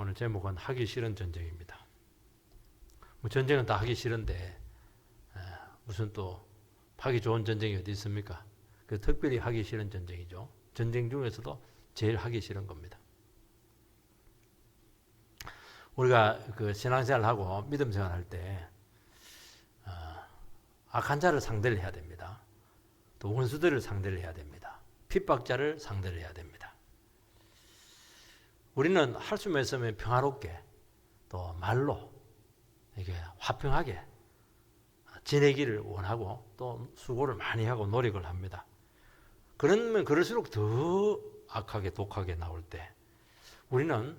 오늘 제목은 하기 싫은 전쟁입니다. 뭐 전쟁은 다 하기 싫은데 무슨 또 하기 좋은 전쟁이 어디 있습니까? 그 특별히 하기 싫은 전쟁이죠. 전쟁 중에서도 제일 하기 싫은 겁니다. 우리가 그 신앙생활하고 믿음생활할 때 악한 자를 상대를 해야 됩니다. 또 원수들을 상대를 해야 됩니다. 핍박자를 상대를 해야 됩니다. 우리는 할 수만 있으면 평화롭게 또 말로 이게 화평하게 지내기를 원하고 또 수고를 많이 하고 노력을 합니다. 그러면 그럴수록 더 악하게 독하게 나올 때 우리는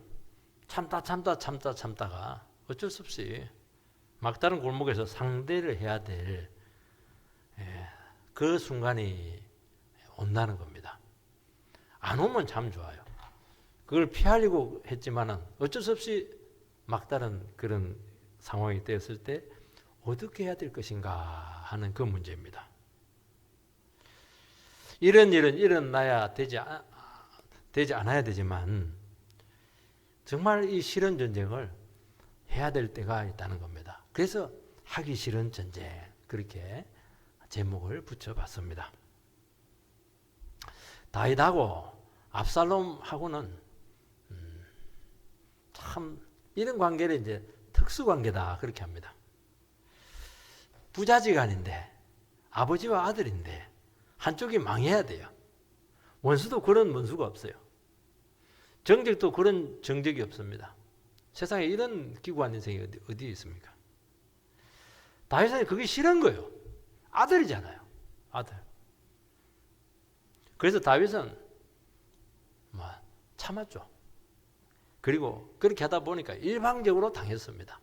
참다가 어쩔 수 없이 막다른 골목에서 상대를 해야 될 그 순간이 온다는 겁니다. 안 오면 참 좋아요. 그걸 피하려고 했지만은 어쩔 수 없이 막다른 그런 상황이 되었을 때 어떻게 해야 될 것인가 하는 그 문제입니다. 이런 일은 일어나야 되지 않아야 되지만 정말 이 싫은 전쟁을 해야 될 때가 있다는 겁니다. 그래서 하기 싫은 전쟁 그렇게 제목을 붙여봤습니다. 다윗하고 압살롬하고는 참 이런 관계를 이제 특수관계다 그렇게 합니다. 부자지간인데 아버지와 아들인데 한쪽이 망해야 돼요. 원수도 그런 원수가 없어요. 정적도 그런 정적이 없습니다. 세상에 이런 기구한 인생이 어디에 있습니까? 다윗은 그게 싫은 거예요. 아들이잖아요. 아들. 그래서 다윗은 참았죠. 그리고 그렇게 하다 보니까 일방적으로 당했습니다.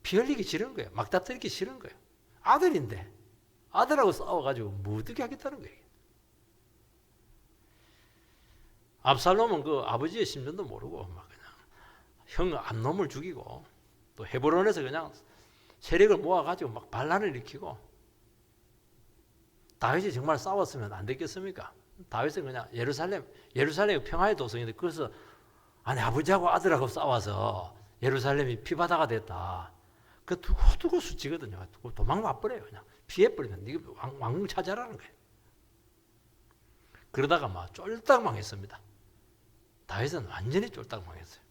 피 흘리기 싫은 거예요. 막다트리기 싫은 거예요. 아들인데 아들하고 싸워가지고 뭐 어떻게 하겠다는 거예요. 압살롬은 그 아버지의 심정도 모르고 막 그냥 형 암놈을 죽이고 또 헤브론에서 그냥 세력을 모아가지고 막 반란을 일으키고 다윗이 정말 싸웠으면 안 됐겠습니까? 다윗은 그냥 예루살렘이 평화의 도성인데 그래서 아니 아버지하고 아들하고 싸워서 예루살렘이 피바다가 됐다. 그 두고 수치거든요. 도망가버려요. 그냥 피해버리면 네가 왕궁 차지하라는 거예요. 그러다가 막 쫄딱 망했습니다. 다윗은 완전히 쫄딱 망했어요.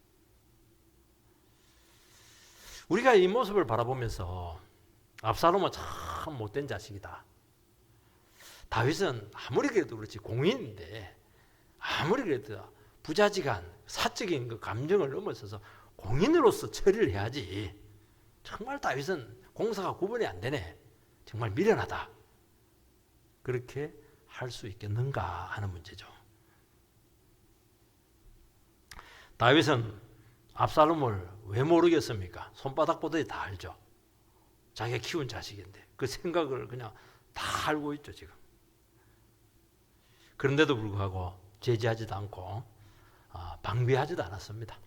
우리가 이 모습을 바라보면서 압살롬은 참 못된 자식이다. 다윗은 아무리 그래도 그렇지 공인인데 아무리 그래도 부자지간 사적인 그 감정을 넘어서서 공인으로서 처리를 해야지. 정말 다윗은 공사가 구분이 안 되네. 정말 미련하다. 그렇게 할 수 있겠는가 하는 문제죠. 다윗은 압살롬을 왜 모르겠습니까? 손바닥보다 다 알죠. 자기가 키운 자식인데 그 생각을 그냥 다 알고 있죠 지금. 그런데도 불구하고 제지하지도 않고 방비하지도 않았습니다.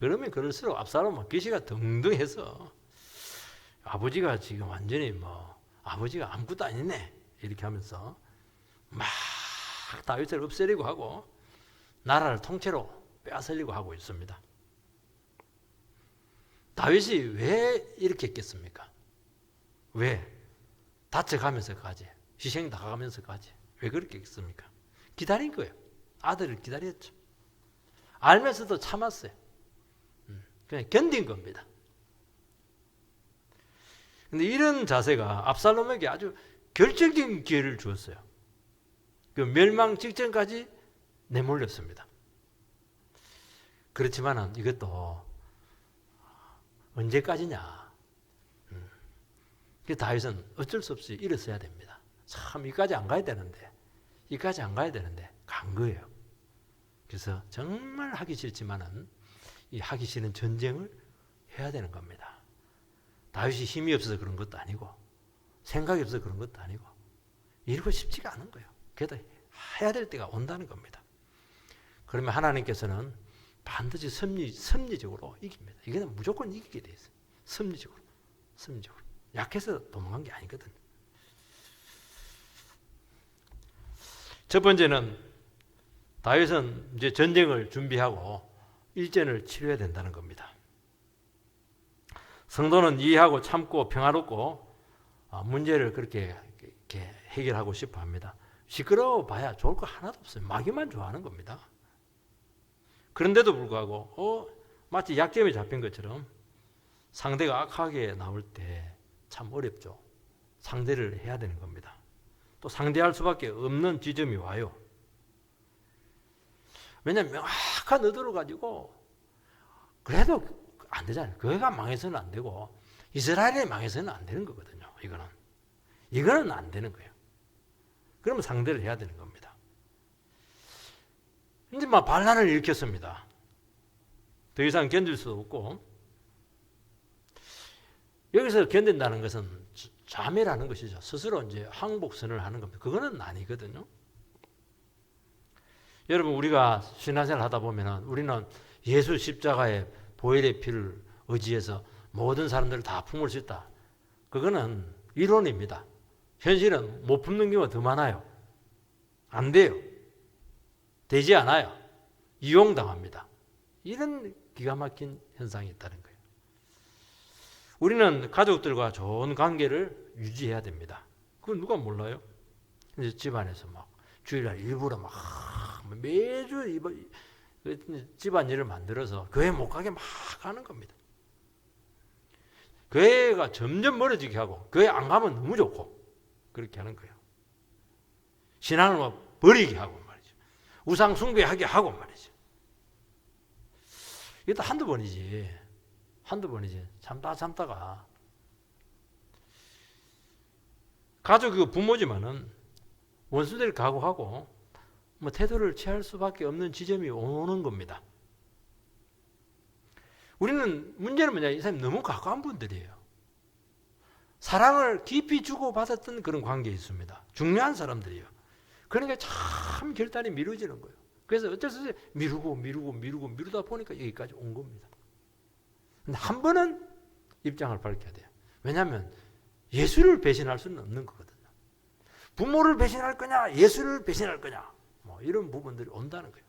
그러면 그럴수록 압살롬은 기시가 등등해서 아버지가 지금 완전히 아버지가 아무것도 아니네 이렇게 하면서 막 다윗을 없애려고 하고 나라를 통째로 빼앗으려고 하고 있습니다. 다윗이 왜 이렇게 했겠습니까? 왜? 다쳐가면서까지 희생 당하면서까지 왜 그렇게 했습니까? 기다린 거예요. 아들을 기다렸죠. 알면서도 참았어요. 그냥 견딘 겁니다. 근데 이런 자세가 압살롬에게 아주 결정적인 기회를 주었어요. 그 멸망 직전까지 내몰렸습니다. 그렇지만은 이것도 언제까지냐. 다윗은 어쩔 수 없이 일어서야 됩니다. 참 이까지 안 가야 되는데 간 거예요. 그래서 정말 하기 싫지만은 이 하기 싫은 전쟁을 해야 되는 겁니다. 다윗이 힘이 없어서 그런 것도 아니고 생각이 없어서 그런 것도 아니고 이러고 싶지가 않은 거예요. 그래도 해야 될 때가 온다는 겁니다. 그러면 하나님께서는 반드시 섭리적으로 이깁니다. 이거는 무조건 이기게 돼 있어요. 섭리적으로. 약해서 도망간 게 다윗은 이제 전쟁을 준비하고 일전을 치러야 된다는 겁니다. 성도는 이해하고 참고 평화롭고 문제를 그렇게 이렇게 해결하고 싶어 합니다. 시끄러워 봐야 좋을 거 하나도 없어요. 마귀만 좋아하는 겁니다. 그런데도 불구하고 마치 약점이 잡힌 것처럼 상대가 악하게 나올 때 참 어렵죠. 상대를 해야 되는 겁니다. 또 상대할 수밖에 없는 지점이 와요. 왜냐하면 명확한 의도를 가지고 그래도 안 되잖아요. 교회가 망해서는 안 되고 이스라엘이 망해서는 안 되는 거거든요. 이거는 안 되는 거예요. 그러면 상대를 해야 되는 겁니다. 이제 막 반란을 일으켰습니다. 더 이상 견딜 수 없고 여기서 견딘다는 것은 자매라는 것이죠. 스스로 이제 항복선을 하는 겁니다. 그거는 아니거든요. 여러분 우리가 신앙생활 하다 보면은 우리는 예수 십자가의 보혈의 피를 의지해서 모든 사람들을 다 품을 수 있다. 그거는 이론입니다. 현실은 못 품는 경우가 더 많아요. 안 돼요. 되지 않아요. 이용당합니다. 이런 기가 막힌 현상이 있다는 거예요. 우리는 가족들과 좋은 관계를 유지해야 됩니다. 그건 누가 몰라요? 이제 집안에서 막 주일날 일부러 막 매주 집안일을 만들어서 교회 못 가게 막 하는 겁니다. 교회가 점점 멀어지게 하고 교회 안 가면 너무 좋고 그렇게 하는 거예요. 신앙을 막 버리게 하고 말이죠. 우상 숭배하게 하고 말이죠. 이것도 한두 번이지. 참다가 가족이고 부모지만은 원수들 각오하고 태도를 취할 수밖에 없는 지점이 오는 겁니다. 우리는 문제는 뭐냐, 이 사람이 너무 가까운 분들이에요. 사랑을 깊이 주고받았던 그런 관계에 있습니다. 중요한 사람들이에요. 그러니까 참 결단이 미뤄지는 거예요. 그래서 어쩔 수 없이 미루다 보니까 여기까지 온 겁니다. 근데 한 번은 입장을 밝혀야 돼요. 왜냐하면 예수를 배신할 수는 없는 거거든요. 부모를 배신할 거냐, 예수를 배신할 거냐, 이런 부분들이 온다는 거예요.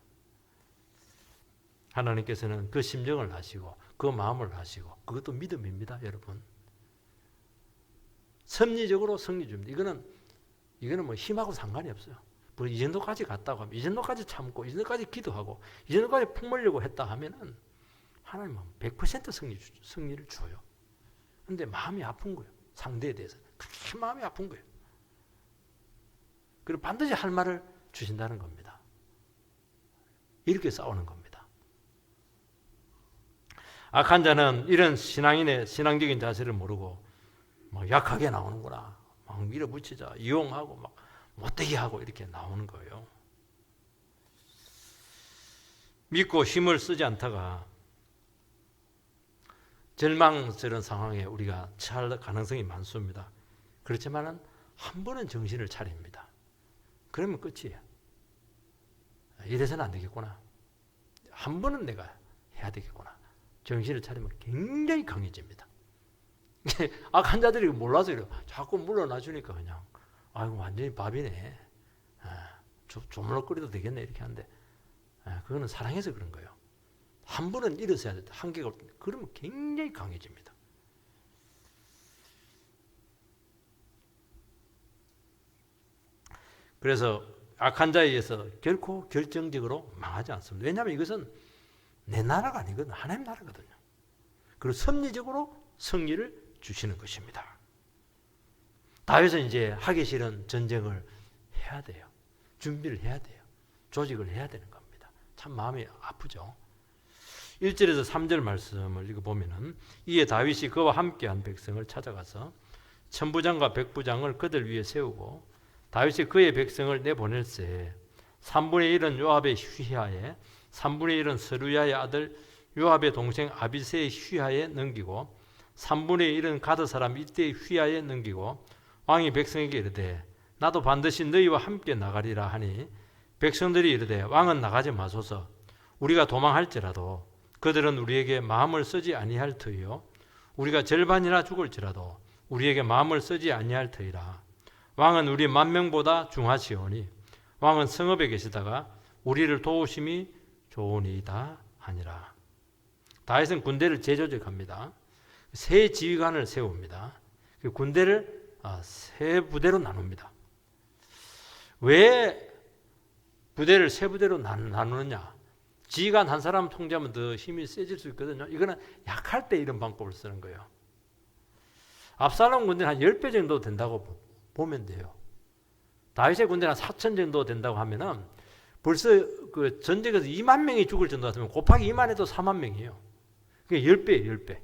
하나님께서는 그 심정을 아시고 그 마음을 아시고 그것도 믿음입니다, 여러분. 섭리적으로 승리 줍니다. 이거는 뭐 힘하고 상관이 없어요. 이 정도까지 갔다고 하면, 이 정도까지 참고, 이 정도까지 기도하고, 이 정도까지 품으려고 했다 하면은 하나님은 100% 승리를 줘요. 근데 마음이 아픈 거예요. 상대에 대해서. 그렇게 마음이 아픈 거예요. 그리고 반드시 할 말을 주신다는 겁니다. 이렇게 싸우는 겁니다. 악한 자는 이런 신앙인의 신앙적인 자세를 모르고 막 약하게 나오는구나. 막 밀어붙이자, 이용하고 막 못되게 하고 이렇게 나오는 거예요. 믿고 힘을 쓰지 않다가 절망스러운 상황에 우리가 처할 가능성이 많습니다. 그렇지만은 한 번은 정신을 차립니다. 그러면 끝이에요. 이래서는 안 되겠구나. 한 번은 내가 해야 되겠구나. 정신을 차리면 굉장히 강해집니다. 악한 자들이 몰라서 이래요. 자꾸 물러나 주니까 그냥 아이고 완전히 밥이네. 조물럭거리도 되겠네 이렇게 하는데 그거는 사랑해서 그런 거예요. 한 번은 일어서야 돼. 한계가 올 때. 그러면 굉장히 강해집니다. 그래서 악한 자에 의해서 결코 결정적으로 망하지 않습니다. 왜냐하면 이것은 내 나라가 아니거든요. 하나님 나라거든요. 그리고 섭리적으로 승리를 주시는 것입니다. 다윗은 이제 하기 싫은 전쟁을 해야 돼요. 준비를 해야 돼요. 조직을 해야 되는 겁니다. 참 마음이 아프죠. 1절에서 3절 말씀을 읽어보면은 이에 다윗이 그와 함께한 백성을 찾아가서 천부장과 백부장을 그들 위에 세우고 다윗이 그의 백성을 내보낼세 3분의 1은 요압의 휘하에 3분의 1은 스루야의 아들 요압의 동생 아비새의 휘하에 넘기고 3분의 1은 가드 사람 이때의 휘하에 넘기고 왕이 백성에게 이르되 나도 반드시 너희와 함께 나가리라 하니 백성들이 이르되 왕은 나가지 마소서 우리가 도망할지라도 그들은 우리에게 마음을 쓰지 아니할 터이요 우리가 절반이나 죽을지라도 우리에게 마음을 쓰지 아니할 터이라 왕은 우리 10,000명보다 중하시오니 왕은 성읍에 계시다가 우리를 도우심이 좋으니이다 하니라. 다윗은 군대를 재조직합니다. 세 지휘관을 세웁니다. 그 군대를 세 부대로 나눕니다. 왜 부대를 세 부대로 나누느냐? 지휘관 한 사람 통제하면 더 힘이 세질 수 있거든요. 이거는 약할 때 이런 방법을 쓰는 거예요. 압살롬 군대는 한 10배 정도 된다고 보면 돼요. 다윗의 군대는 한 4천 정도 된다고 하면은 벌써 그 전쟁에서 2만 명이 죽을 정도 같으면 곱하기 2만 해도 4만 명이에요. 그게 10배예요, 10배.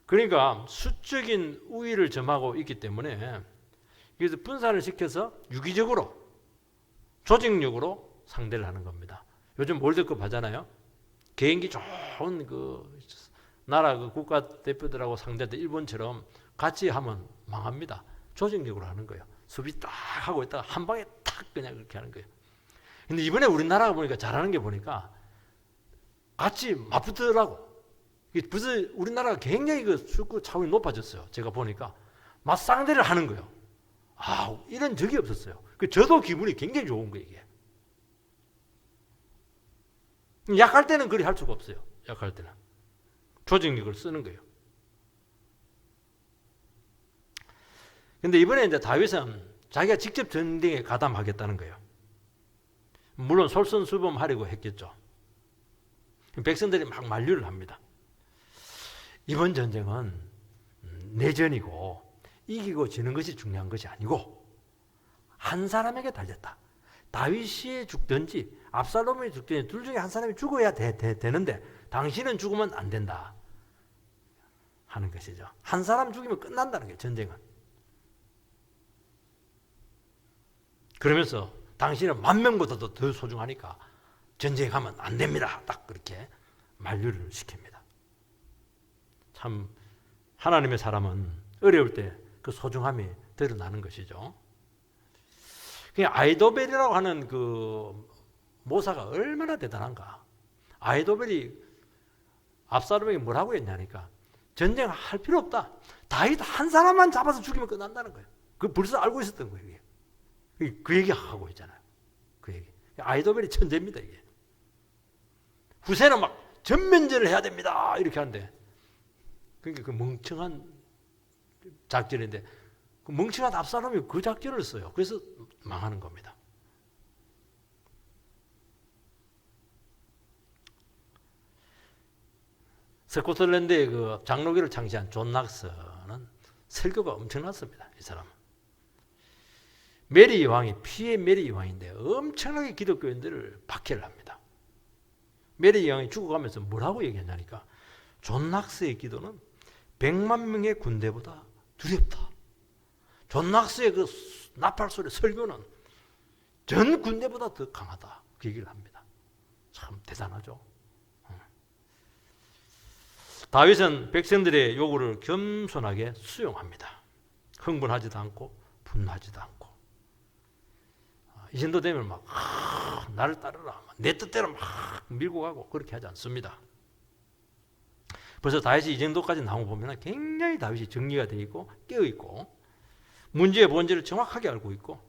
그러니까 수적인 우위를 점하고 있기 때문에 그래서 분산을 시켜서 유기적으로 조직력으로 상대를 하는 겁니다. 요즘 월드컵 하잖아요. 개인기 좋은 그 나라 그 국가 대표들하고 상대할 때 일본처럼 같이 하면 망합니다. 조직력으로 하는 거예요. 수비 딱 하고 있다가 한 방에 탁 그냥 그렇게 하는 거예요. 근데 이번에 우리나라가 보니까 잘하는 게 보니까 같이 맞붙더라고. 벌써 우리나라가 굉장히 그 축구 차원이 높아졌어요. 제가 보니까 맞상대를 하는 거예요. 이런 적이 없었어요. 저도 기분이 굉장히 좋은 거예요, 이게. 약할 때는 그리 할 수가 없어요. 약할 때는. 조직력을 쓰는 거예요. 근데 이번에 이제 다윗은 자기가 직접 전쟁에 가담하겠다는 거예요. 물론 솔선수범하려고 했겠죠. 백성들이 막 만류를 합니다. 이번 전쟁은 내전이고 이기고 지는 것이 중요한 것이 아니고 한 사람에게 달렸다. 다윗이 죽든지 압살롬이 죽든지 둘 중에 한 사람이 죽어야 되는데 당신은 죽으면 안 된다 하는 것이죠. 한 사람 죽이면 끝난다는 거예요, 전쟁은. 그러면서 당신은 10,000명보다도 더 소중하니까 전쟁에 가면 안 됩니다. 딱 그렇게 만류를 시킵니다. 참 하나님의 사람은 어려울 때 그 소중함이 드러나는 것이죠. 아이도벨이라고 하는 그 모사가 얼마나 대단한가. 아이도벨이 압살롬에게 뭐라고 했냐니까 전쟁할 필요 없다. 다윗 한 사람만 잡아서 죽이면 끝난다는 거예요. 그 벌써 알고 있었던 거예요. 그 얘기 하고 있잖아요. 그 얘기. 아이도벨이 천재입니다, 이게. 후세는 막 전면전을 해야 됩니다. 이렇게 하는데 그러니까 그 멍청한 작전인데 그 멍청한 압살롬이 그 작전을 써요. 그래서 망하는 겁니다. 스코틀랜드의 그 장로교를 창시한 존 낙스는 설교가 엄청났습니다. 이 사람은. 메리 여왕이 피해 메리 여왕인데 엄청나게 기독교인들을 박해를 합니다. 메리 여왕이 죽어가면서 뭐라고 얘기했냐니까 존 낙스의 기도는 100만 명의 군대보다 두렵다. 존 낙스의 그 나팔 소리 설교는 전 군대보다 더 강하다. 그 얘기를 합니다. 참 대단하죠. 다윗은 백성들의 요구를 겸손하게 수용합니다. 흥분하지도 않고 분노하지도 않고 이 정도 되면 막 나를 따르라 내 뜻대로 막 밀고 가고 그렇게 하지 않습니다. 벌써 다윗이 이 정도까지 나온 거 보면 굉장히 다윗이 정리가 되어 있고 깨어 있고 문제의 본질을 정확하게 알고 있고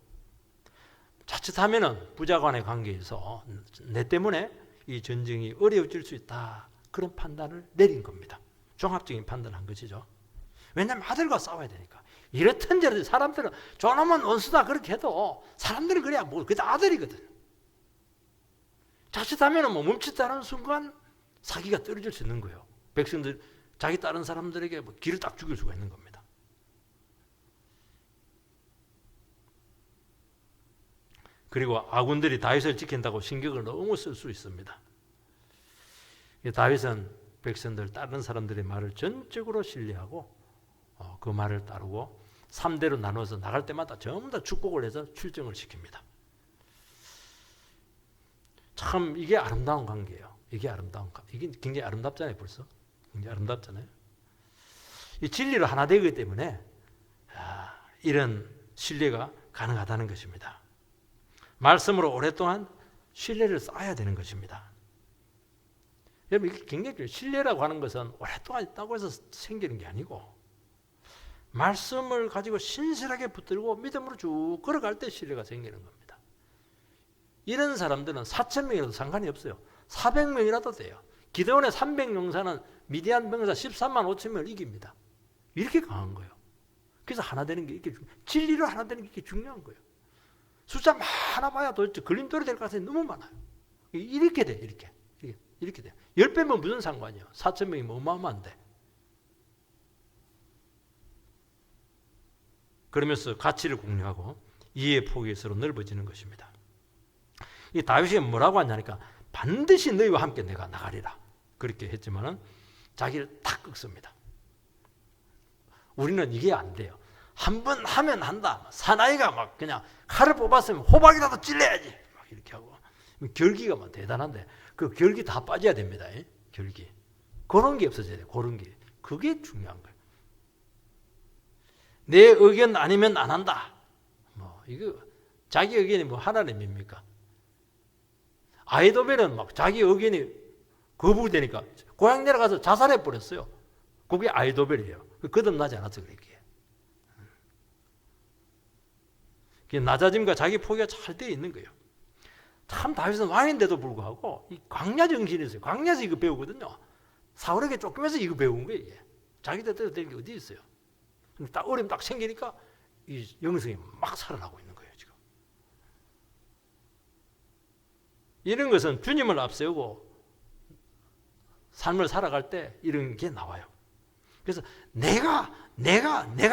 자칫하면 부자 간의 관계에서 내 때문에 이 전쟁이 어려워질 수 있다. 그런 판단을 내린 겁니다. 종합적인 판단을 한 것이죠. 왜냐하면 아들과 싸워야 되니까. 이렇든지 사람들은 저놈은 원수다 그렇게 해도 사람들은 그래야 뭐 그게 아들이거든. 자칫하면 뭐 멈칫다는 순간 사기가 떨어질 수 있는 거예요. 백성들 자기 다른 사람들에게 뭐 길을 딱 죽일 수가 있는 겁니다. 그리고 아군들이 다윗을 지킨다고 신경을 너무 쓸 수 있습니다. 다윗은 백성들 다른 사람들의 말을 전적으로 신뢰하고 그 말을 따르고 3대로 나눠서 나갈 때마다 전부 다 축복을 해서 출정을 시킵니다. 참 이게 아름다운 관계예요. 이게 굉장히 아름답잖아요. 벌써 굉장히 아름답잖아요. 이 진리로 하나 되기 때문에 이런 신뢰가 가능하다는 것입니다. 말씀으로 오랫동안 신뢰를 쌓아야 되는 것입니다. 여러분 이게 굉장히 신뢰라고 하는 것은 오랫동안 있다고 해서 생기는 게 아니고 말씀을 가지고 신실하게 붙들고 믿음으로 쭉 걸어갈 때 신뢰가 생기는 겁니다. 이런 사람들은 4,000명이라도 상관이 없어요. 400명이라도 돼요. 기드온의 300용사는 미디안 병사 13만 5천 명을 이깁니다. 이렇게 강한 거예요. 그래서 하나 되는 게 이렇게 진리로 하나 되는 게 이렇게 중요한 거예요. 숫자 많아봐야 도대체 걸림돌이 될 가능성이 너무 많아요. 이렇게 돼, 이렇게 돼. 10배면 무슨 상관이에요? 4,000명이면 어마어마한데. 그러면서 가치를 공유하고 이해의 폭이 서로 넓어지는 것입니다. 이 다윗이 뭐라고 하냐니까 반드시 너희와 함께 내가 나가리라. 그렇게 했지만은 자기를 탁 꺾습니다. 우리는 이게 안 돼요. 한 번 하면 한다. 사나이가 막 그냥 칼을 뽑았으면 호박이라도 찔러야지. 막 이렇게 하고. 결기가 막 대단한데 그 결기 다 빠져야 됩니다. 결기. 그런 게 없어져야 돼요. 그런 게. 그게 중요한 거예요. 내 의견 아니면 안 한다. 뭐 이거 자기 의견이 뭐 하나님입니까? 아이도벨은 막 자기 의견이 거부되니까 고향 내려가서 자살해 버렸어요. 그게 아이도벨이에요. 거듭나지 않았어 그렇게. 낮아짐과 자기 포기가 잘 되어 있는 거예요. 참 다윗은 왕인데도 불구하고 이 광야 정신이 있어요. 광야에서 이거 배우거든요. 사울에게 쫓기면서 이거 배운 거예요. 이게. 자기 뜻대로 될 게 어디 있어요. 근데 딱 어려움 딱 생기니까 이 영성이 막 살아나고 있는 거예요. 지금. 이런 것은 주님을 앞세우고 삶을 살아갈 때 이런 게 나와요. 그래서 내가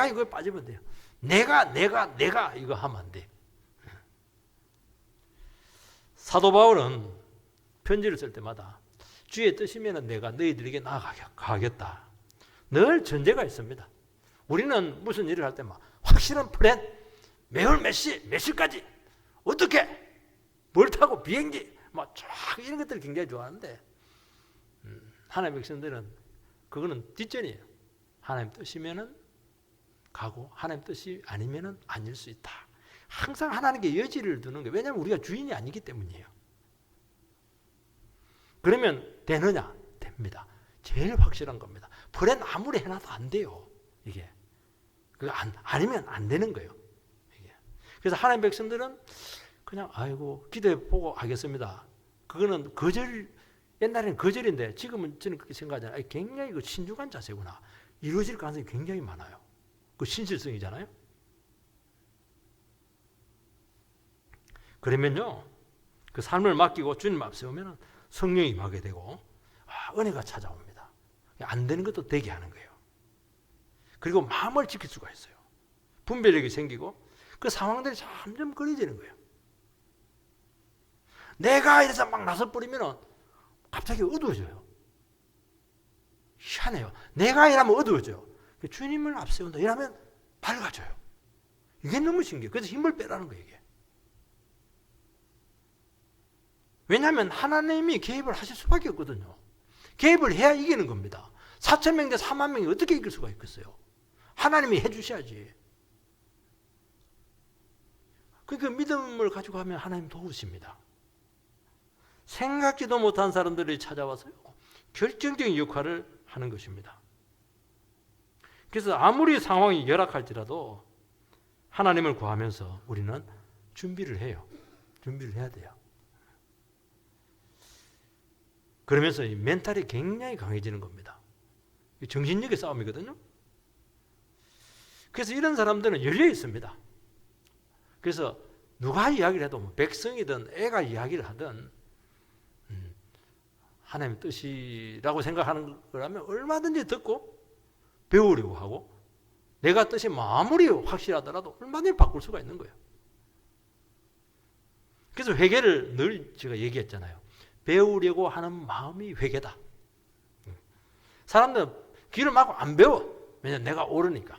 이거에 빠지면 돼요. 내가 이거 하면 안 돼. 사도 바울은 편지를 쓸 때마다 주의 뜻이면 내가 너희들에게 나아가겠다. 늘 전제가 있습니다. 우리는 무슨 일을 할 때 막 확실한 플랜, 매월 몇 시까지 어떻게 뭘 타고 비행기 막 쫙 이런 것들을 굉장히 좋아하는데 하나님의 백성들은 그거는 뒷전이에요. 하나님 뜻이면은 가고 하나님 뜻이 아니면은 아닐 수 있다. 항상 하나님께 여지를 두는 거예요. 왜냐하면 우리가 주인이 아니기 때문이에요. 그러면 되느냐? 됩니다. 제일 확실한 겁니다. 플랜 아무리 해놔도 안 돼요. 이게 아니면 안 되는 거예요. 이게. 그래서 하나님 백성들은 그냥 아이고 기도해 보고 하겠습니다. 그거는 거절. 옛날에는 거절인데 지금은 저는 그렇게 생각하잖아요. 굉장히 그 신중한 자세구나. 이루어질 가능성이 굉장히 많아요. 그 신실성이잖아요. 그러면요, 그 삶을 맡기고 주님 앞세우면 성령이 임하게 되고 은혜가 찾아옵니다. 안 되는 것도 되게 하는 거예요. 그리고 마음을 지킬 수가 있어요. 분별력이 생기고 그 상황들이 점점 끊어지는 거예요. 내가 이래서 막 나서버리면 갑자기 어두워져요. 희한해요. 내가 이러면 어두워져요. 주님을 앞세운다. 이러면 밝아져요. 이게 너무 신기해요. 그래서 힘을 빼라는 거예요. 이게. 왜냐하면 하나님이 개입을 하실 수밖에 없거든요. 개입을 해야 이기는 겁니다. 4,000명 대 4만 명이 어떻게 이길 수가 있겠어요. 하나님이 해주셔야지. 그 믿음을 가지고 하면 하나님 도우십니다. 생각지도 못한 사람들이 찾아와서 결정적인 역할을 하는 것입니다. 그래서 아무리 상황이 열악할지라도 하나님을 구하면서 우리는 준비를 해요. 준비를 해야 돼요. 그러면서 이 멘탈이 굉장히 강해지는 겁니다. 정신력의 싸움이거든요. 그래서 이런 사람들은 열려 있습니다. 그래서 누가 이야기를 해도 뭐 백성이든 애가 이야기를 하든 하나님의 뜻이라고 생각하는 거라면 얼마든지 듣고 배우려고 하고 내가 뜻이 아무리 확실하더라도 얼마든지 바꿀 수가 있는 거예요. 그래서 회개를 늘 제가 얘기했잖아요. 배우려고 하는 마음이 회개다. 사람들은 귀를 막고 안 배워. 왜냐하면 내가 옳으니까.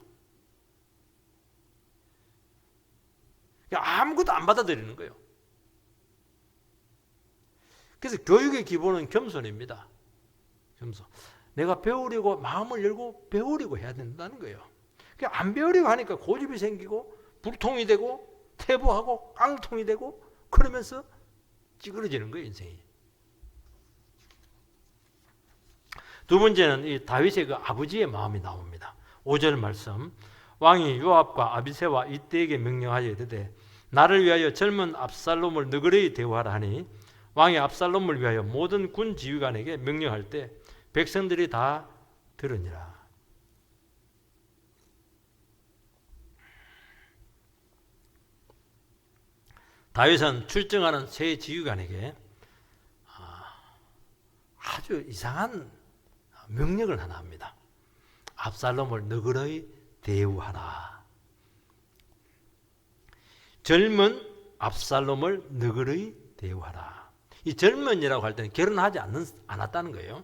아무것도 안 받아들이는 거예요. 그래서 교육의 기본은 겸손입니다. 겸손. 내가 배우려고 마음을 열고 배우려고 해야 된다는 거예요. 안 배우려고 하니까 고집이 생기고 불통이 되고 태보하고 깡통이 되고 그러면서 찌그러지는 거예요, 인생이. 두 번째는 이 다윗의 그 아버지의 마음이 나옵니다. 5절 말씀. 왕이 요압과 아비새와 이때에게 명령하여 이르되 나를 위하여 젊은 압살롬을 너그러이 대우하라 하니 왕이 압살롬을 위하여 모든 군 지휘관에게 명령할 때 백성들이 다 들으니라. 다윗은 출정하는 세 지휘관에게 아주 이상한 명령을 하나 합니다. 압살롬을 너그러이 대우하라. 젊은 압살롬을 너그러이 대우하라. 이 젊은이라고 할 때는 결혼하지 않았다는 거예요.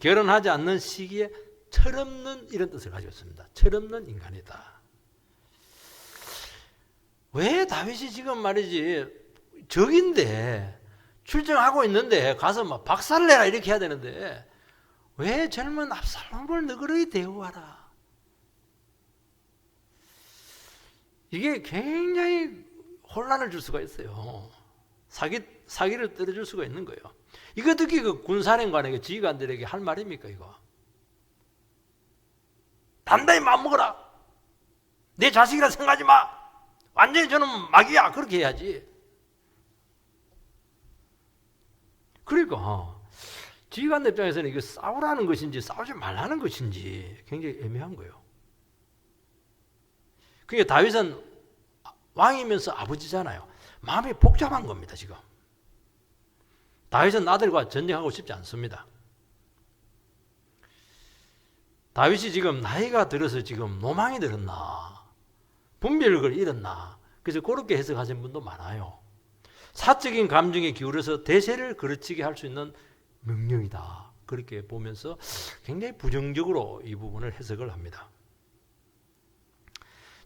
결혼하지 않는 시기에 철없는 이런 뜻을 가지고 있습니다. 철없는 인간이다. 왜 다윗이 지금 말이지 적인데 출정하고 있는데 가서 막 박살내라 이렇게 해야 되는데 왜 젊은 압살롬을 너그러이 대우하라. 이게 굉장히 혼란을 줄 수가 있어요. 사기를 떨어줄 수가 있는 거예요. 이거 듣기 그 군사령관에게 지휘관들에게 할 말입니까 이거? 단단히 마음먹어라. 내 자식이라 생각하지 마. 완전히 저는 마귀야. 그렇게 해야지. 그러니까 지휘관들 입장에서는 이거 싸우라는 것인지 싸우지 말라는 것인지 굉장히 애매한 거예요. 그러니까 다윗은 왕이면서 아버지잖아요. 마음이 복잡한 겁니다 지금. 다윗은 아들과 전쟁하고 싶지 않습니다. 다윗이 지금 나이가 들어서 지금 노망이 들었나 분별력을 잃었나 그래서 그렇게 해석하시는 분도 많아요. 사적인 감정에 기울여서 대세를 그르치게 할 수 있는 명령이다. 그렇게 보면서 굉장히 부정적으로 이 부분을 해석을 합니다.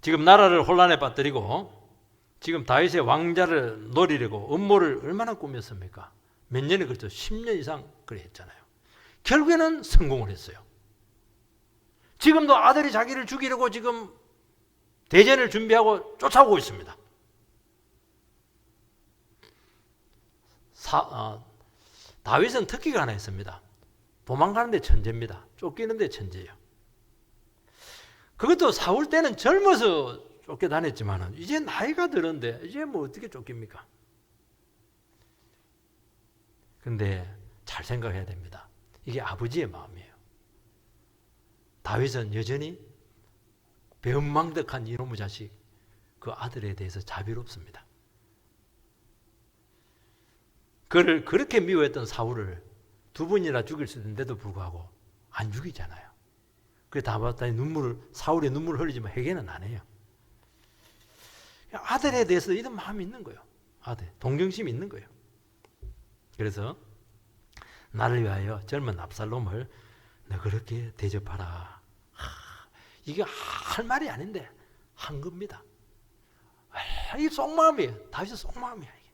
지금 나라를 혼란에 빠뜨리고 지금 다윗의 왕자를 노리려고 음모를 얼마나 꾸몄습니까? 몇 년에 걸쳐 10년 이상 그래 했잖아요. 결국에는 성공을 했어요. 지금도 아들이 자기를 죽이려고 지금 대전을 준비하고 쫓아오고 있습니다. 다윗은 특기가 하나 있습니다. 도망가는 데 천재입니다. 쫓기는 데 천재예요. 그것도 사울 때는 젊어서 쫓겨다녔지만 이제 나이가 들었는데 이제 뭐 어떻게 쫓깁니까? 근데 잘 생각해야 됩니다. 이게 아버지의 마음이에요. 다윗은 여전히 배은망덕한 이놈의 자식 그 아들에 대해서 자비롭습니다. 그를 그렇게 미워했던 사울을 두 번이나 죽일 수 있는데도 불구하고 안 죽이잖아요. 그래 다 봤더니 사울의 눈물을 흘리지만 회개는 안 해요. 아들에 대해서 이런 마음이 있는 거예요. 아들, 동정심이 있는 거예요. 그래서 나를 위하여 젊은 압살롬을 너 그렇게 대접하라. 이게 할 말이 아닌데 한 겁니다. 이게 속마음이에요. 다윗의 속마음이야. 이게.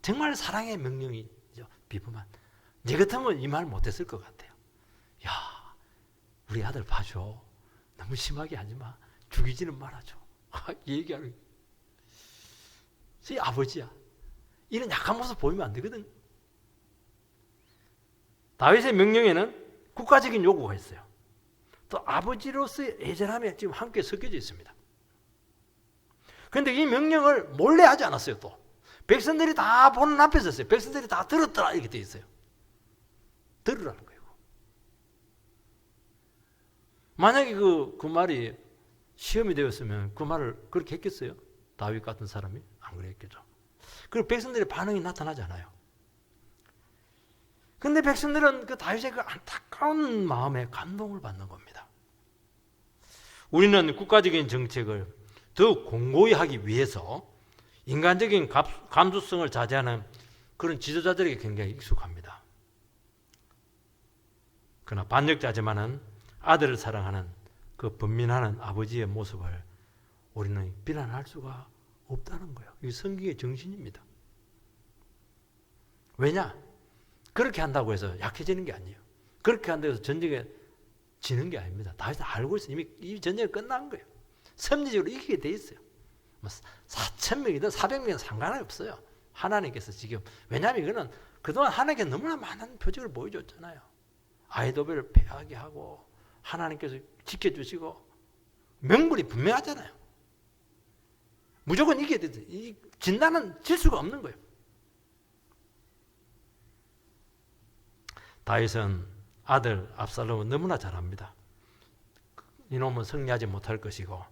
정말 사랑의 명령이죠. 비범한. 내 같으면 이 말 못했을 것 같아요. 야, 우리 아들 봐줘. 너무 심하게 하지 마. 죽이지는 말아줘. 얘기하는 이 아버지야. 이런 약한 모습 보이면 안 되거든. 다윗의 명령에는 국가적인 요구가 있어요. 또 아버지로서의 애절함이 지금 함께 섞여져 있습니다. 그런데 이 명령을 몰래 하지 않았어요. 또 백성들이 다 보는 앞에 있었어요. 백성들이 다 들었더라 이렇게 돼 있어요. 들으라는 거예요. 만약에 그 말이 시험이 되었으면 그 말을 그렇게 했겠어요? 다윗 같은 사람이 안 그랬겠죠. 그리고 백성들의 반응이 나타나잖아요. 근데 백성들은 그 다윗의 그 안타까운 마음에 감동을 받는 겁니다. 우리는 국가적인 정책을 더 공고히 하기 위해서 인간적인 감수성을 자제하는 그런 지도자들에게 굉장히 익숙합니다. 그러나 반역자지만은 아들을 사랑하는 그 번민하는 아버지의 모습을 우리는 비난할 수가 없다는 거예요. 이게 성경의 정신입니다. 왜냐? 그렇게 한다고 해서 약해지는 게 아니에요. 그렇게 한다고 해서 전쟁에 지는 게 아닙니다. 다윗은 알고 있어요. 이미 전쟁이 끝난 거예요. 섭리적으로 이기게 돼 있어요. 4,000명이든 400명이든 상관이 없어요. 하나님께서 지금, 왜냐하면 이거는 그동안 하나님께 너무나 많은 표적을 보여줬잖아요. 아이도벨을 패하게 하고 하나님께서 지켜주시고 명분이 분명하잖아요. 무조건 이겨야 돼. 진다는 질 수가 없는 거예요. 다윗은 아들 압살롬은 너무나 잘 압니다. 이놈은 승리하지 못할 것이고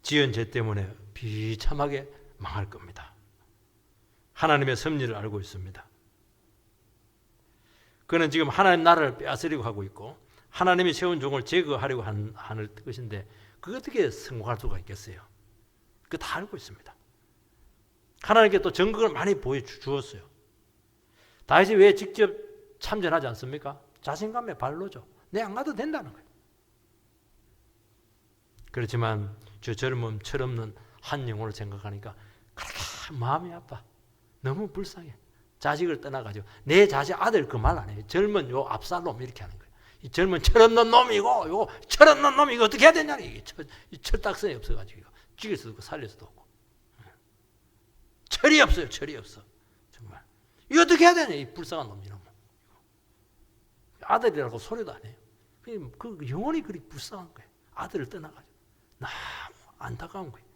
지은 죄 때문에 비참하게 망할 겁니다. 하나님의 섭리를 알고 있습니다. 그는 지금 하나님 나라를 빼앗으려고 하고 있고 하나님이 세운 종을 제거하려고 하는 것인데 그거 어떻게 성공할 수가 있겠어요? 그거 다 알고 있습니다. 하나님께 또 증거를 많이 보여주었어요. 다윗이 왜 직접 참전하지 않습니까? 자신감의 발로죠. 내 안 가도 된다는 거예요. 그렇지만 저 젊음 철없는 한 영혼을 생각하니까 그렇게 마음이 아파. 너무 불쌍해. 자식을 떠나가지고 내 자식 아들 그 말 안 해요. 젊은 요 압살롬 이렇게 하는 거예요. 이 젊은 철없는 놈이고 요 철없는 놈이 이거 어떻게 해야 되냐. 이게 철딱선이 없어가지고 죽일 수도 없고 살릴 수도 없고 철이 없어요. 철이 없어. 정말 이거 어떻게 해야 되냐. 이 불쌍한 놈 이놈. 아들이라고 소리도 안 해요. 그 영혼이 그리 불쌍한 거예요. 아들을 떠나가지고 너무 안타까운 거예요.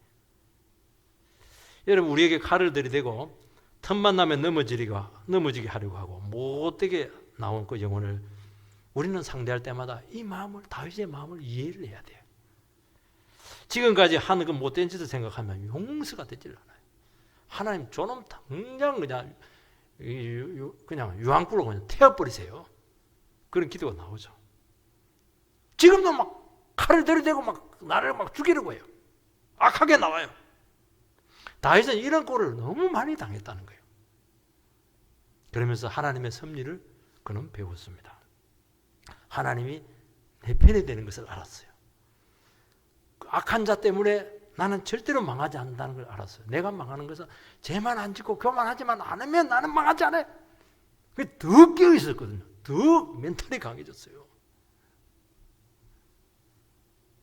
여러분 우리에게 칼을 들이대고 틈만 나면 넘어지게 하려고 하고 못되게 나온 그 영혼을 우리는 상대할 때마다 이 마음을 다윗의 마음을 이해를 해야 돼요. 지금까지 한 그 못된 짓을 생각하면 용서가 되질 않아요. 하나님 저놈 당장 그냥 유황불로 그냥 태워버리세요. 그런 기도가 나오죠. 지금도 막 칼을 들이대고 막 나를 막 죽이려고 해요. 악하게 나와요. 다윗은 이런 꼴을 너무 많이 당했다는 거예요. 그러면서 하나님의 섭리를 그는 배웠습니다. 하나님이 내 편이 되는 것을 알았어요. 그 악한 자 때문에 나는 절대로 망하지 않는다는 걸 알았어요. 내가 망하는 것은 죄만 안 짓고 교만하지만 않으면 나는 망하지 않아요. 그게 더 깨어 있었거든요. 더 멘탈이 강해졌어요.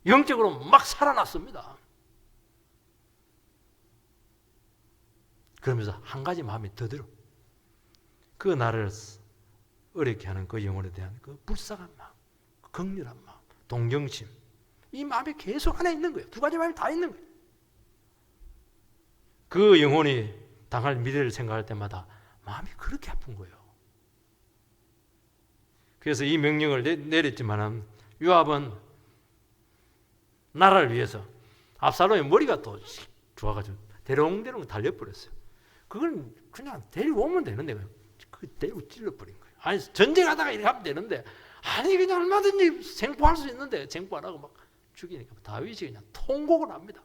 영적으로 막 살아났습니다. 그러면서 한 가지 마음이 더 들어. 그 나를 어렵게 하는 그 영혼에 대한 그 불쌍한 마음, 긍휼한 마음, 동정심, 이 마음이 계속 안에 있는 거예요. 두 가지 마음이 다 있는 거예요. 그 영혼이 당할 미래를 생각할 때마다 마음이 그렇게 아픈 거예요. 그래서 이 명령을 내렸지만은 요압은 나라를 위해서 압살롬의 머리가 또 좋아가지고 대롱대롱 달려버렸어요. 그걸 그냥 데리고 오면 되는데 그 데리고 찔러버린 거예요. 아니 전쟁하다가 이렇게 하면 되는데 아니 그냥 얼마든지 생포할 수 있는데 생포 안 하고 막 죽이니까 다윗이 그냥 통곡을 합니다.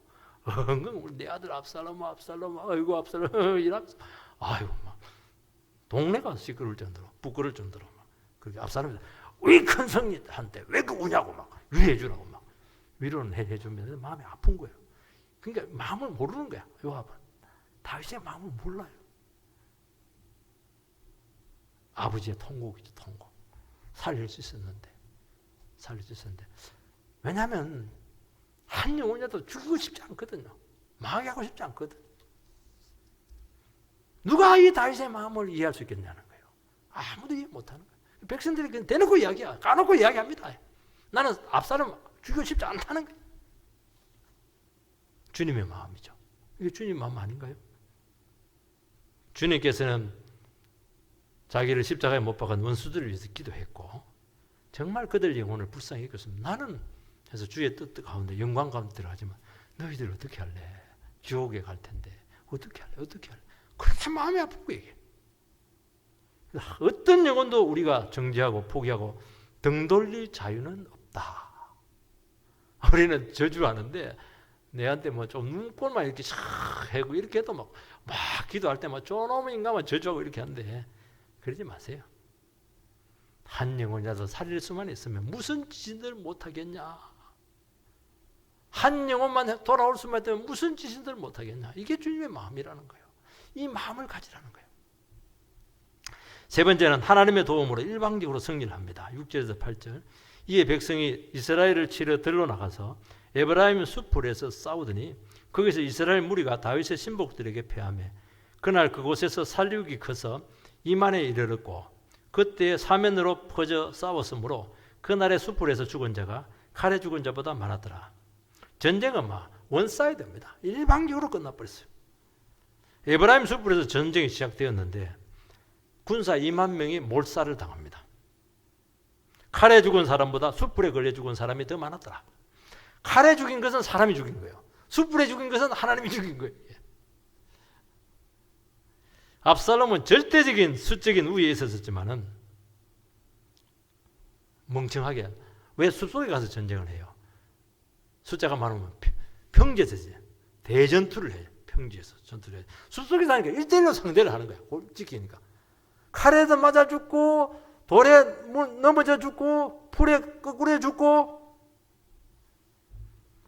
우리 내 아들 압살롬 아이고 압살롬 이러면서 아이고 막 동네가 시끄러울 정도로 부끄러울 정도로 막 그렇게 압살롬이 우리 큰 성리한테 왜 그 우냐고 막 위로해 주라고 막 위로는 해주면 마음이 아픈 거예요. 그러니까 마음을 모르는 거야. 요압은 다윗의 마음을 몰라요. 아버지의 통곡이죠. 통곡. 살릴 수 있었는데 왜냐하면 한 영혼이라도 죽이고 싶지 않거든요. 망하게 하고 싶지 않거든. 누가 이 다윗의 마음을 이해할 수 있겠냐는 거예요. 아무도 이해 못하는 거예요. 백성들이 그냥 대놓고 이야기야. 까놓고 이야기합니다. 나는 압살롬 죽이고 싶지 않다는 거예요. 주님의 마음이죠. 이게 주님 마음 아닌가요? 주님께서는 자기를 십자가에 못 박은 원수들을 위해서 기도했고 정말 그들 영혼을 불쌍히 여겼습니다. 나는 해서 주의 뜻 가운데 영광 가운데 들어가지만 너희들 어떻게 할래? 지옥에 갈 텐데 어떻게 할래? 그렇게 마음이 아픈 거예요. 어떤 영혼도 우리가 정죄하고 포기하고 등 돌릴 자유는 없다. 우리는 저주하는데 내한테 뭐 좀 눈꼴만 이렇게 샥 해고 이렇게 해도 막 기도할 때 막 저놈의 인간만 저주하고 이렇게 하는데 그러지 마세요. 한 영혼이라도 살릴 수만 있으면 무슨 짓을 못하겠냐. 한 영혼만 돌아올 수만 있다면 무슨 짓을 못하겠냐. 이게 주님의 마음이라는 거예요. 이 마음을 가지라는 거예요. 세 번째는 하나님의 도움으로 일방적으로 승리를 합니다. 6절에서 8절. 이에 백성이 이스라엘을 치러 들러 나가서 에브라임 수풀에서 싸우더니 거기서 이스라엘 무리가 다윗의 신복들에게 패하며 그날 그곳에서 살육이 커서 2만에 이르렀고 그때 사면으로 퍼져 싸웠으므로 그날의 수풀에서 죽은 자가 칼에 죽은 자보다 많았더라. 전쟁은 원사이드입니다. 일방적으로 끝나버렸어요. 에브라임 숯불에서 전쟁이 시작되었는데 군사 2만 명이 몰살을 당합니다. 칼에 죽은 사람보다 숯불에 걸려 죽은 사람이 더 많았더라. 칼에 죽인 것은 사람이 죽인 거예요. 숯불에 죽인 것은 하나님이 죽인 거예요. 압살롬은 절대적인 수적인 우위에 있었지만은 멍청하게 왜 숲속에 가서 전쟁을 해요? 숫자가 많으면 평지에서 대전투를 해요. 평지에서 전투를 해요. 숲속에서 하니까 1대1로 상대를 하는 거야. 지키니까. 칼에도 맞아 죽고 돌에 넘어져 죽고 풀에 거꾸로 죽고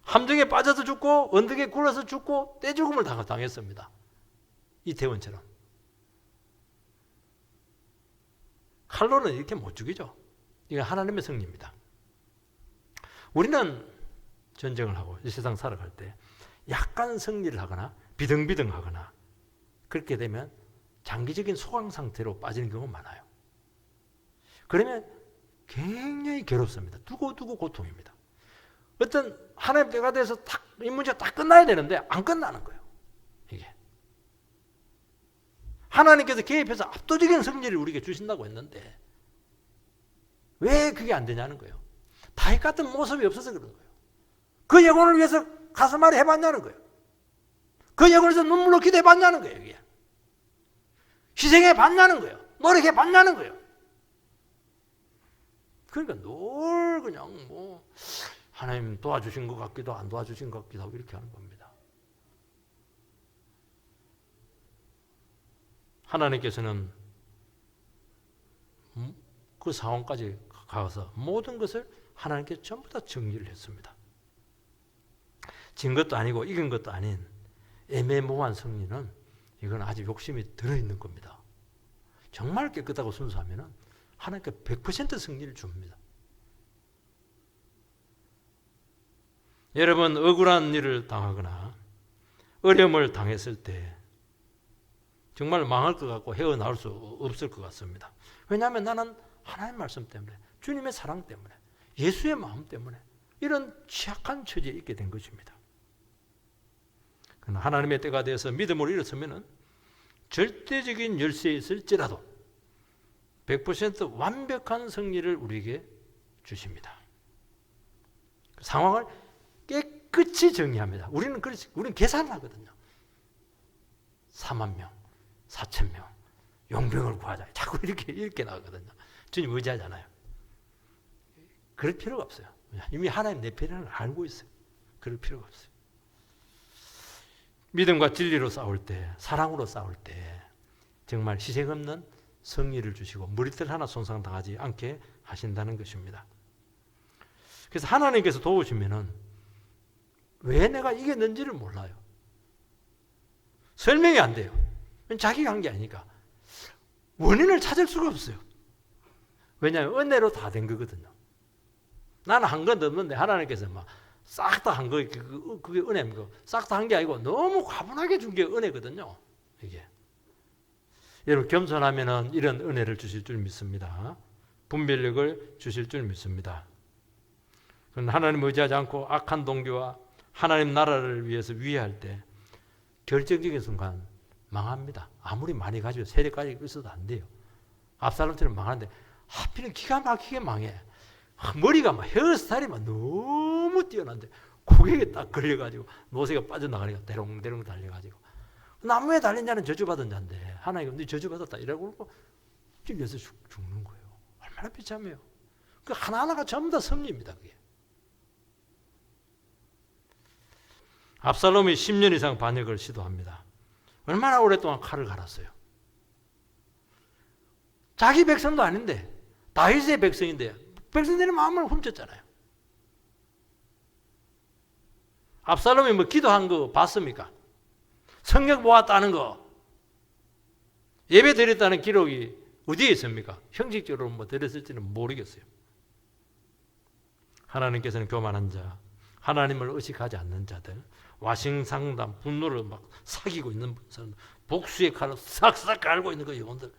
함정에 빠져서 죽고 언덕에 굴러서 죽고 떼죽음을 당했습니다. 이태원처럼. 칼로는 이렇게 못 죽이죠. 이건 하나님의 승리입니다. 우리는 전쟁을 하고 이 세상 살아갈 때 약간 승리를 하거나 비등비등하거나 그렇게 되면 장기적인 소강 상태로 빠지는 경우가 많아요. 그러면 굉장히 괴롭습니다. 두고두고 고통입니다. 어떤 하나님 때가 돼서 이 문제가 딱 끝나야 되는데 안 끝나는 거예요. 이게 하나님께서 개입해서 압도적인 승리를 우리에게 주신다고 했는데 왜 그게 안 되냐는 거예요. 다윗 같은 모습이 없어서 그런 거예요. 그 영혼을 위해서 가슴앓이 해봤냐는 거예요. 그 영혼에서 눈물로 기도해봤냐는 거예요. 이게. 희생해봤냐는 거예요. 노력해봤냐는 거예요. 그러니까 늘 그냥 뭐 하나님 도와주신 것 같기도 안 도와주신 것 같기도 하고 이렇게 하는 겁니다. 하나님께서는 그 상황까지 가서 모든 것을 하나님께 전부 다 정리를 했습니다. 진 것도 아니고 이긴 것도 아닌 애매모호한 승리는 이건 아주 욕심이 들어있는 겁니다. 정말 깨끗하고 순수하면 하나님께 100% 승리를 줍니다. 여러분 억울한 일을 당하거나 어려움을 당했을 때 정말 망할 것 같고 헤어나올 수 없을 것 같습니다. 왜냐하면 나는 하나님의 말씀 때문에 주님의 사랑 때문에 예수의 마음 때문에 이런 취약한 처지에 있게 된 것입니다. 그러나 하나님의 때가 되어서 믿음으로 일어서면 절대적인 열세에 있을지라도 100% 완벽한 승리를 우리에게 주십니다. 그 상황을 깨끗이 정리합니다. 우리는 계산을 하거든요. 4만 명, 4천 명, 용병을 구하자. 자꾸 이렇게 나가거든요. 주님 의지하잖아요. 그럴 필요가 없어요. 이미 하나님 내 편을 알고 있어요. 그럴 필요가 없어요. 믿음과 진리로 싸울 때, 사랑으로 싸울 때 정말 희생 없는 승리를 주시고 머리털 하나 손상당하지 않게 하신다는 것입니다. 그래서 하나님께서 도우시면은 왜 내가 이겼는지를 몰라요. 설명이 안 돼요. 자기가 한 게 아니니까. 원인을 찾을 수가 없어요. 왜냐하면 은혜로 다 된 거거든요. 나는 한 건 없는데 하나님께서 막 싹 다 한 거, 그게 은혜입니다. 싹 다 한 게 아니고 너무 과분하게 준 게 은혜거든요. 이게. 여러분 겸손하면은 이런 은혜를 주실 줄 믿습니다. 분별력을 주실 줄 믿습니다. 그런데 하나님 의지하지 않고 악한 동기와 하나님 나라를 위해서 위해할 때 결정적인 순간 망합니다. 아무리 많이 가지고 세력까지 있어도 안 돼요. 압살롬처럼 망하는데 하필은 기가 막히게 망해. 머리가 막 헤어스타일이 막 너무 뛰어난데 고개에 딱 걸려가지고 노새가 빠져나가니까 대롱대롱 달려가지고 나무에 달린 자는 저주받은 자인데 하나님이 네 저주받았다 이라고 그러고 찔려서 죽는 거예요. 얼마나 비참해요. 그 하나하나가 전부 다 승리입니다. 그게. 압살롬이 10년 이상 반역을 시도합니다. 얼마나 오랫동안 칼을 갈았어요. 자기 백성도 아닌데 다윗의 백성인데 백성들의 마음을 훔쳤잖아요. 압살롬이 뭐 기도한 거 봤습니까? 성경 보았다는 거 예배 드렸다는 기록이 어디에 있습니까? 형식적으로 뭐 드렸을지는 모르겠어요. 하나님께서는 교만한 자, 하나님을 의식하지 않는 자들, 와싱상담, 분노를 막 사귀고 있는 사람들, 복수의 칼을 싹싹 갈고 있는 그 영혼들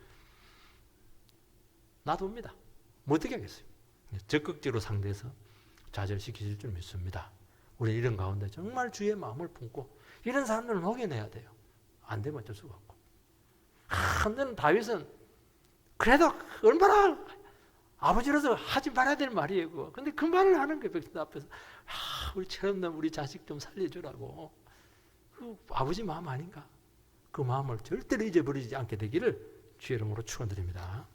놔둡니다. 뭐 어떻게 하겠어요? 적극적으로 상대해서 좌절시키실 줄 믿습니다. 우리 이런 가운데 정말 주의 마음을 품고 이런 사람들을 녹여내야 돼요. 안 되면 어쩔 수가 없고. 너는 다윗은 그래도 얼마나 아버지로서 하지 말아야 될 말이에요. 그거. 근데 그 말을 하는 거예요. 백성 앞에서. 우리 철없는 우리 자식 좀 살려주라고. 그 아버지 마음 아닌가? 그 마음을 절대로 잊어버리지 않게 되기를 주의 이름으로 축원드립니다.